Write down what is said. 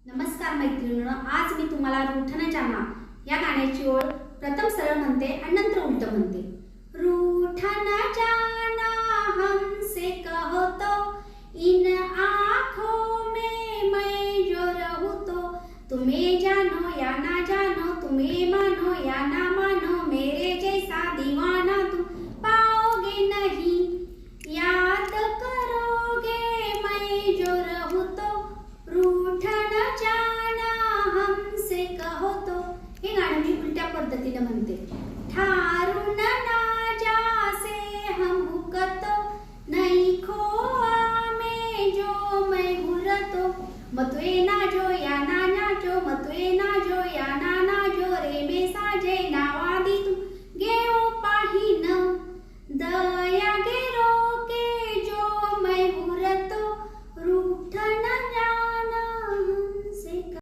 नमस्कार मैत्रिणींनो, आज मी तुम्हाला रूठना जाना या गाण्याची ओळ प्रथम सरळ म्हणते आणि नंतर उलट म्हणते। रूठना जाना हमसे कहो तो, इन आँखों में मैं जो रहूं तो, तुम्हें जानो या ना जानो, तुम्हें मानो या ना मानो, मेरे जैसा दीवाना तुम पाओगे नहीं, याद करोगे मैं जो रहूं तो, रूठना जाना हमसे कहो तो। हे गाणं मी उलट्या पद्धतीने म्हणते। ठारून ना जासे हम भुकतो, नहीं खोआ में जो मैं घुरतो, मतवे ना जो या ना जो, मतवे ना